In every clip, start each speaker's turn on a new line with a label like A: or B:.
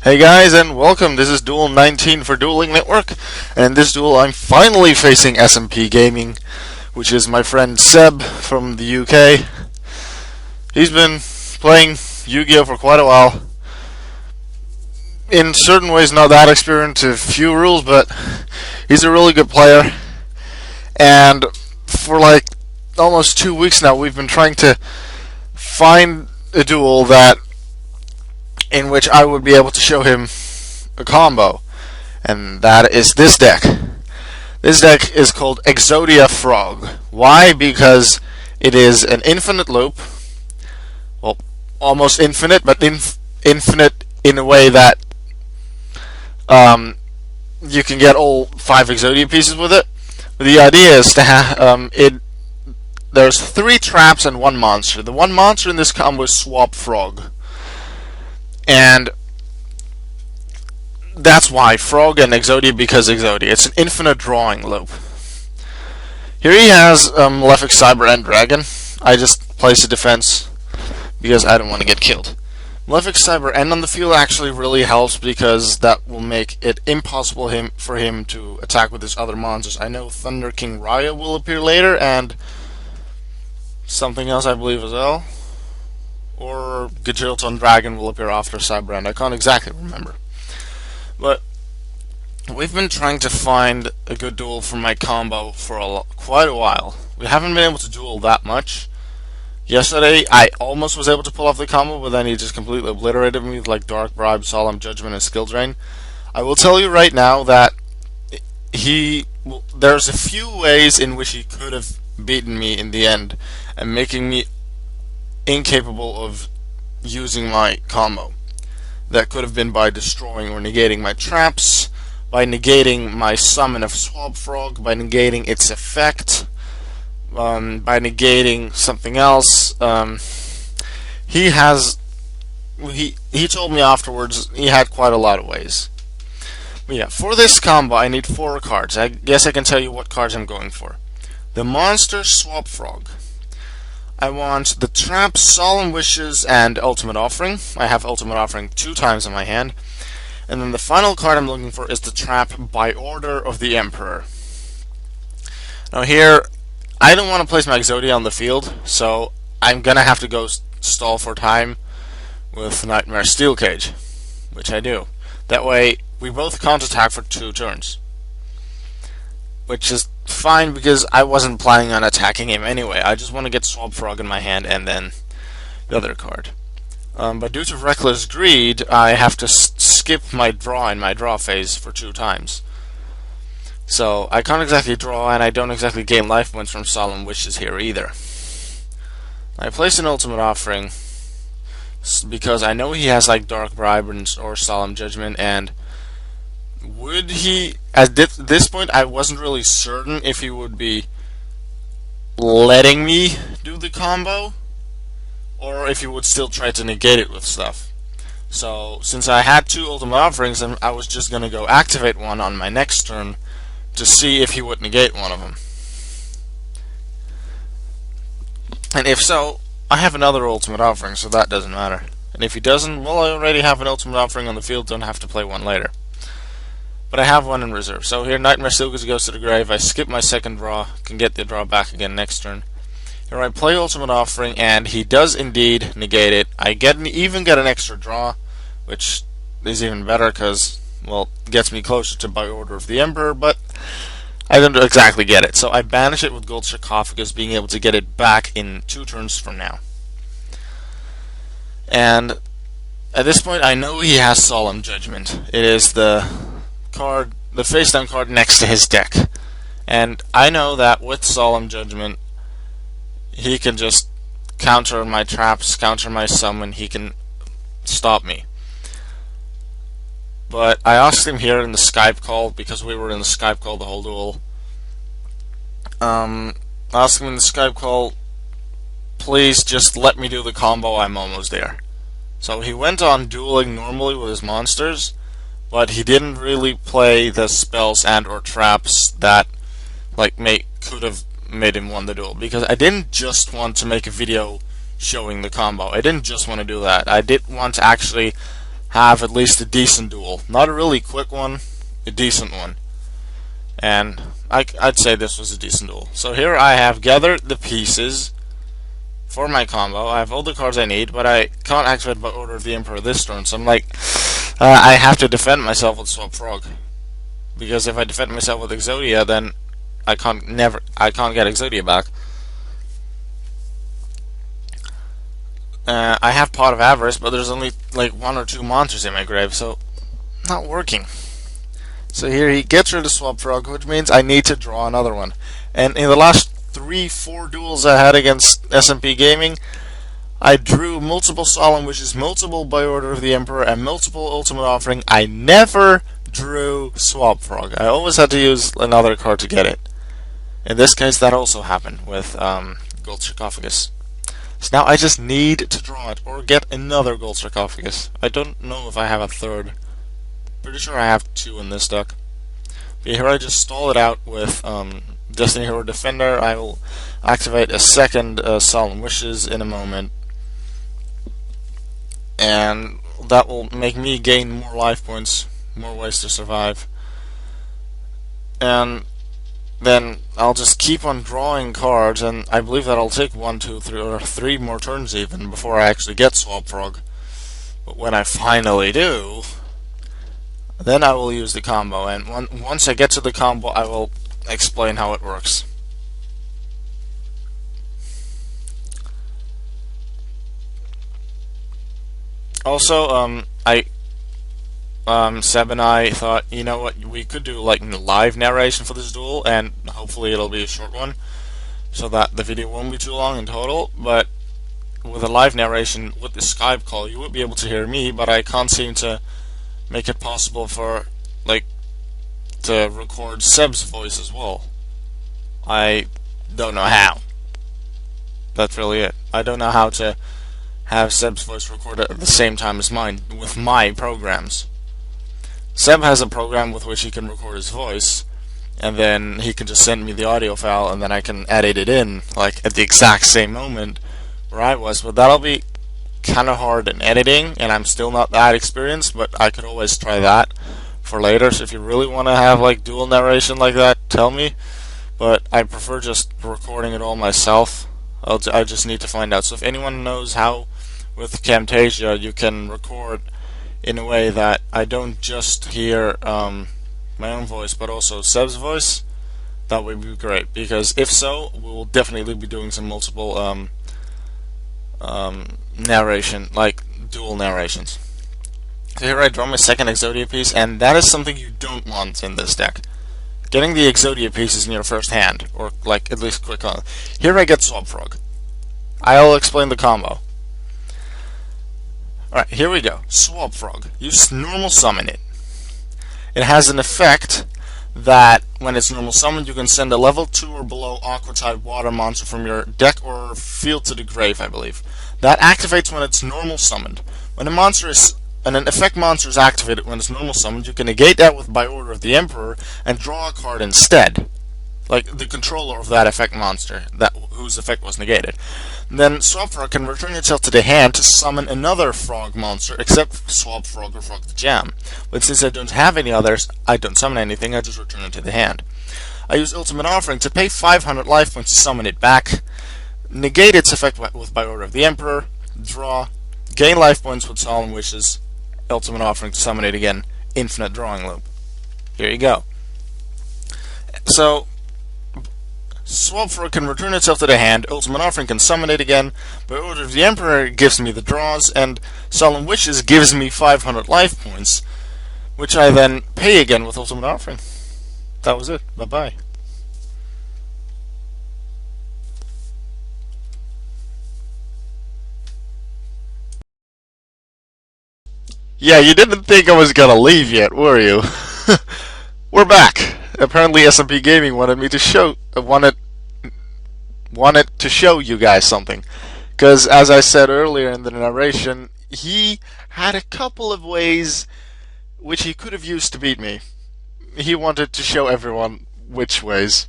A: Hey guys, and welcome. This is Duel 19 for Dueling Network, and in this duel I'm finally facing SMPGaming, which is my friend Seb from the UK. He's been playing Yu-Gi-Oh for quite a while. In certain ways not that experienced, a few rules, but he's a really good player. And for like almost 2 weeks now we've been trying to find a duel in which I would be able to show him a combo, and that is this deck. This deck is called Exodia Frog. Why? Because it is an infinite loop. Well, almost infinite, but infinite in a way that you can get all 5 Exodia pieces with it. The idea is to have there's 3 traps and 1 monster. The 1 monster in this combo is Swap Frog. And that's why Frog and Exodia, because Exodia. It's an infinite drawing loop. Here he has Malefic Cyber and Dragon. I just placed a defense because I don't want to get killed. Malefic Cyber End on the field actually really helps because that will make it impossible for him to attack with his other monsters. I know Thunder King Raya will appear later, and something else I believe as well. Or Gajilton Dragon will appear after Cyberend. I can't exactly remember. But we've been trying to find a good duel for my combo for quite a while. We haven't been able to duel that much. Yesterday I almost was able to pull off the combo, but then he just completely obliterated me with like Dark Bribe, Solemn Judgment, and Skill Drain. I will tell you right now that there's a few ways in which he could have beaten me in the end and making me incapable of using my combo. That could have been by destroying or negating my traps, by negating my summon of Swap Frog, by negating its effect, by negating something else. He told me afterwards he had quite a lot of ways. But yeah, for this combo I need 4 cards. I guess I can tell you what cards I'm going for. The monster Swap Frog. I want the trap, Solemn Wishes, and Ultimate Offering. I have Ultimate Offering 2 times in my hand. And then the final card I'm looking for is the trap by Order of the Emperor. Now here, I don't want to place my Exodia on the field, so I'm gonna have to go stall for time with Nightmare Steel Cage, which I do. That way, we both can't attack for 2 turns. Which is fine because I wasn't planning on attacking him anyway. I just want to get Swap Frog in my hand and then the other card. But due to Reckless Greed, I have to skip my draw in my draw phase for 2 times. So I can't exactly draw, and I don't exactly gain life points from Solemn Wishes here either. I place an Ultimate Offering because I know he has like Dark Bribe or Solemn Judgment, and would he, at this point I wasn't really certain if he would be letting me do the combo or if he would still try to negate it with stuff. So since I had 2 Ultimate Offerings, I was just going to go activate one on my next turn to see if he would negate one of them. And if so, I have another Ultimate Offering, so that doesn't matter. And if he doesn't, well, I already have an Ultimate Offering on the field, don't have to play one later. But I have one in reserve. So here, Nightmare Steel Cage goes to the grave. I skip my second draw, can get the draw back again next turn. Here I play Ultimate Offering, and he does indeed negate it. I even get an extra draw, which is even better because, well, it gets me closer to By Order of the Emperor, but I don't exactly get it. So I banish it with Gold Sarcophagus, being able to get it back in 2 turns from now. And at this point, I know he has Solemn Judgment. It is the face down card next to his deck, and I know that with Solemn Judgment he can just counter my traps, counter my summon, he can stop me. But I asked him here in the Skype call, because we were in the Skype call the whole duel, asked him in the Skype call, please just let me do the combo, I'm almost there. So he went on dueling normally with his monsters, but he didn't really play the spells and or traps that could have made him win the duel, because I didn't just want to make a video showing the combo. I didn't just want to do that. I did want to actually have at least a decent duel. Not a really quick one, a decent one. And I'd say this was a decent duel. So here I have gathered the pieces for my combo. I have all the cards I need, but I can't activate by order of the Emperor this turn. So I'm like, I have to defend myself with Swap Frog, because if I defend myself with Exodia, then I can't get Exodia back. I have Pot of Avarice, but there's only like 1 or 2 monsters in my grave, so not working. So here he gets rid of Swap Frog, which means I need to draw another one. And in the last 3-4 duels I had against SMPGaming, I drew multiple Solemn Wishes, multiple By Order of the Emperor, and multiple Ultimate Offering. I never drew Swap Frog. I always had to use another card to get it. In this case, that also happened with Gold Sarcophagus. So now I just need to draw it, or get another Gold Sarcophagus. I don't know if I have a third. Pretty sure I have 2 in this deck. But here I just stall it out with Destiny Hero Defender. I will activate a second Solemn Wishes in a moment. And that will make me gain more life points, more ways to survive. And then I'll just keep on drawing cards, and I believe that I'll take 1, 2, 3, or 3 more turns even before I actually get Swap Frog. But when I finally do, then I will use the combo, and once I get to the combo, I will explain how it works. Also, Seb and I thought, you know what, we could do like live narration for this duel, and hopefully it'll be a short one, so that the video won't be too long in total. But with a live narration with the Skype call, you would be able to hear me, but I can't seem to make it possible for to record Seb's voice as well. I don't know how. That's really it. I don't know how to have Seb's voice recorded at the same time as mine with my programs. Seb has a program with which he can record his voice, and then he can just send me the audio file, and then I can edit it in like at the exact same moment where I was. But that'll be kind of hard in editing, and I'm still not that experienced, but I could always try that for later. So if you really want to have like dual narration like that, tell me. But I prefer just recording it all myself. I just need to find out. So if anyone knows how with Camtasia you can record in a way that I don't just hear my own voice but also Seb's voice, that would be great, because if so, we will definitely be doing some multiple narration, like dual narrations. So here I draw my second Exodia piece, and that is something you don't want in this deck. Getting the Exodia pieces in your first hand, or like at least quick on. Here I get Swap Frog. I'll explain the combo. Alright, here we go. Swap Frog. You normal summon it. It has an effect that when it's normal summoned, you can send a level 2 or below Aqua type water monster from your deck or field to the grave, I believe. That activates when it's normal summoned. When an effect monster is activated when it's normal summoned, you can negate that with By Order of the Emperor and draw a card instead. Like the controller of that effect monster, whose effect was negated. Then Swap Frog can return itself to the hand to summon another frog monster, except Swap Frog or Frog the Jam. But since I don't have any others, I don't summon anything, I just return it to the hand. I use Ultimate Offering to pay 500 life points to summon it back, negate its effect with By Order of the Emperor, draw, gain life points with Solemn Wishes, Ultimate Offering to summon it again, infinite drawing loop. Here you go. So, Swap Frog can return itself to the hand, Ultimate Offering can summon it again, By Order of the Emperor gives me the draws, and Solemn Wishes gives me 500 life points, which I then pay again with Ultimate Offering. That was it. Bye-bye. Yeah, you didn't think I was gonna leave yet, were you? We're back. Apparently SMPGaming wanted me to wanted to show you guys something, because as I said earlier in the narration, he had a couple of ways which he could have used to beat me. He wanted to show everyone which ways.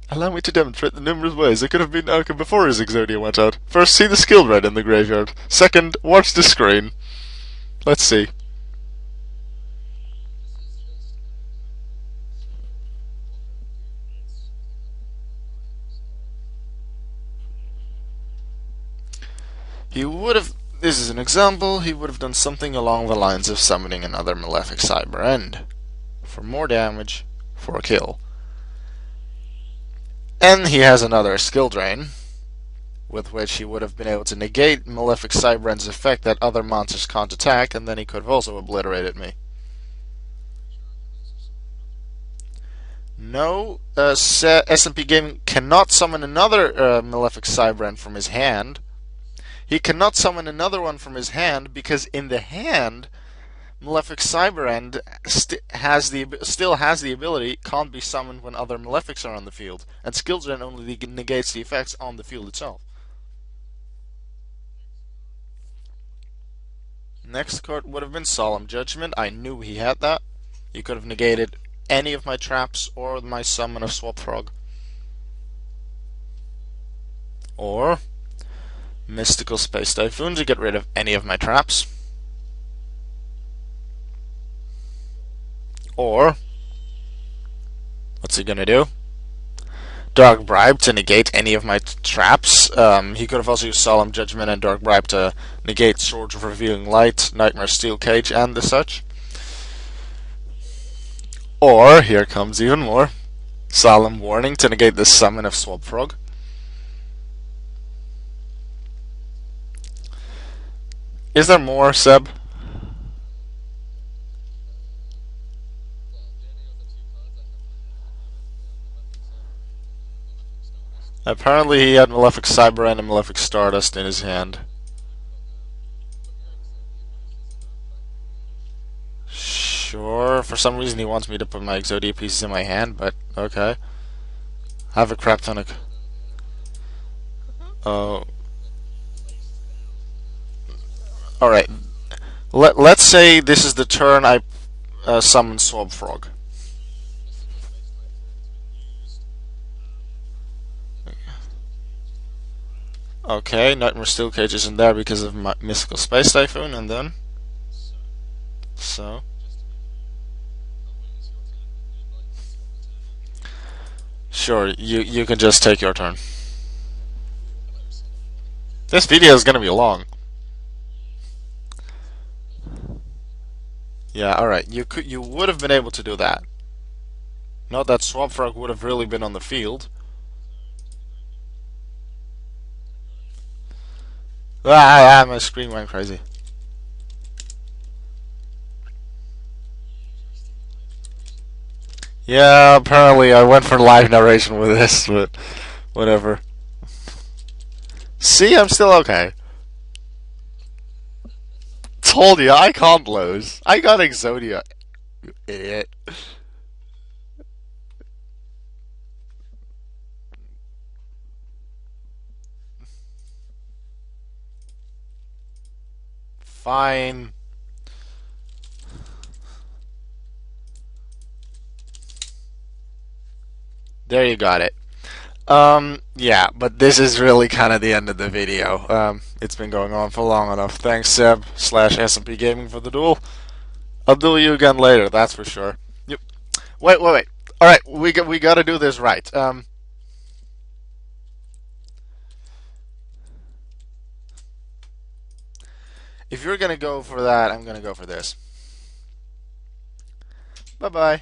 A: Allow me to demonstrate the numerous ways it could have been Arkham before his Exodia went out. First, see the skill red in the graveyard. Second, watch the screen. Let's see. He would have. This is an example. He would have done something along the lines of summoning another Malefic Cyber End for more damage for a kill. And he has another skill drain, with which he would have been able to negate Malefic Cyber End's effect that other monsters can't attack, and then he could have also obliterated me. No, SMPGaming cannot summon another Malefic Cyber End from his hand. He cannot summon another one from his hand because in the hand, Malefic Cyber End still has the ability, can't be summoned when other Malefics are on the field, and Skill Drain only negates the effects on the field itself. Next card would have been Solemn Judgment. I knew he had that. He could have negated any of my traps or my summon of Swap Frog. Or Mystical Space Typhoon to get rid of any of my traps. Or, what's he gonna do? Dark Bribe to negate any of my traps. He could have also used Solemn Judgment and Dark Bribe to negate Swords of Revealing Light, Nightmare Steel Cage, and the such. Or, here comes even more, Solemn Warning to negate the summon of Swap Frog. Is there more, Seb? Apparently he had Malefic Cyber End and Malefic Stardust in his hand. Sure, for some reason he wants me to put my Exodia pieces in my hand, but okay. I have a crap ton of... Oh. Alright. Let's say this is the turn I summon Swab Frog. Okay, Nightmare Steel Cage isn't there because of my Mystical Space Typhoon, and then... So... Sure, you can just take your turn. This video is gonna be long. Yeah, alright, you would have been able to do that. Not that Swap Frog would have really been on the field. My screen went crazy. Yeah, apparently I went for live narration with this, but whatever. See, I'm still okay. Told you, I can't lose. I got Exodia, you idiot. Fine. There you got it. Yeah, but this is really kind of the end of the video. It's been going on for long enough. Thanks, Seb / SMPGaming for the duel. I'll duel you again later, that's for sure. Yep. Wait. Alright, we gotta do this right. If you're gonna go for that, I'm gonna go for this. Bye-bye.